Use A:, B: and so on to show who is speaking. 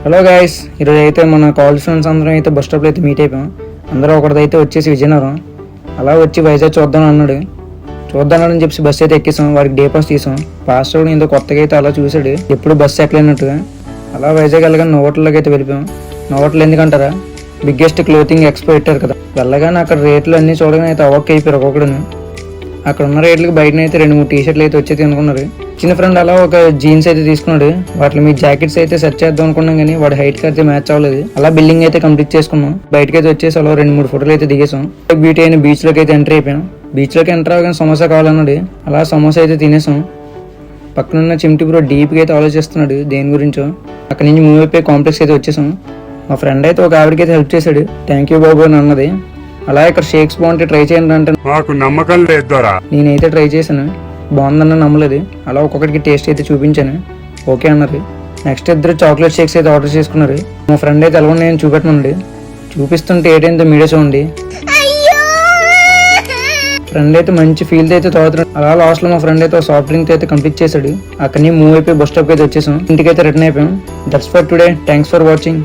A: Hello guys, ఈరోజు అయితే మన కాలేజ్ ఫ్రెండ్స్ అందరం అయితే బస్ స్టాప్లో అయితే మీట్ అయిపోయాం. అందరూ ఒకటిదైతే వచ్చేసి విజయనగరం అలా వచ్చి వైజాగ్ చూద్దాం అన్నాడు. చూద్దామని చెప్పి బస్సు అయితే ఎక్కేసాం. వాడికి డే పాస్ తీసాం. పాస్ కూడా ఇంత కొత్తగా అయితే అలా చూసాడు, ఎప్పుడు బస్సు ఎక్కలేనట్టుగా. అలా వైజాగ్ వెళ్ళగానే నోవోటల్లోకి అయితే వెళ్ళిపోయాం. నోవోటల్ ఎందుకంటారా, బిగ్గెస్ట్ క్లోతింగ్ ఎక్స్పో పెట్టారు కదా. వెళ్ళగానే అక్కడ రేట్లు అన్నీ చూడగానే అయితే అవాక్ అయిపోయారు ఒక్కొక్కడును. అక్కడ ఉన్న రేట్లకి బయటనైతే 2-3 టీ-షర్ట్లు అయితే వచ్చేది అనుకున్నారు. చిన్న ఫ్రెండ్ అలా ఒక జీన్స్ అయితే తీసుకున్నాడు. వాటిలో మీ జాకెట్స్ అయితే సెట్ చేద్దాం అనుకున్నాం కానీ వాడి హైట్ కి అయితే మ్యాచ్ అవ్వలేదు. అలా బిల్డింగ్ అయితే కంప్లీట్ చేసుకున్నాం. బయటకి అయితే వచ్చేసి అలా 2-3 ఫోటోలు అయితే దిగేసాం. బ్యూటీ అయిన బీచ్ లోకి అయితే ఎంటర్ అయిపోయాం. బీచ్ లోకి ఎంటర్ అవగానే సమోసా కావాలన్నాడు. అలా సమోసా అయితే తినేసాం. పక్కనున్న చిమ్టి బ్రో డీప్ గా అయితే ఆలోచిస్తున్నాడు దేని గురించో. అక్కడ నుంచి మూవ్ అయిపోయి కాంప్లెక్స్ అయితే వచ్చేసాం. మా ఫ్రెండ్ అయితే ఒక ఆవిడకి అయితే హెల్ప్ చేశాడు. థ్యాంక్ యూ బాబు అని అన్నది. అలా ఇక్కడ షేక్స్ బాగుంటే ట్రై చేయండి అంటే
B: నాకు నమ్మకం లేదు.
A: నేనైతే ట్రై చేశాను, బాగుందన్న నమ్మలేదు. అలా ఒక్కొక్కటికి టేస్ట్ అయితే చూపించాను, ఓకే అన్నారు. నెక్స్ట్ ఇద్దరు చాక్లెట్ షేక్స్ అయితే ఆర్డర్ చేసుకున్నారు. మా ఫ్రెండ్ అయితే ఎలా ఉన్నాయని చూపెట్టనండి, చూపిస్తుంటే ఏటైందో మీడియా చూడండి. ఫ్రెండ్ అయితే మంచి ఫీల్ అయితే తాగుతున్నాడు. అలా లాస్ట్ లో మా ఫ్రెండ్ అయితే సాఫ్ట్ డ్రింక్ అయితే కంప్లీట్ చేశాడు. అక్కడి మూవ్ అయిపోయి బస్ స్టాప్ అయితే వచ్చేసాం. ఇంటికైతే రిటర్న్ అయిపోయాం. That's for today. Thanks for watching.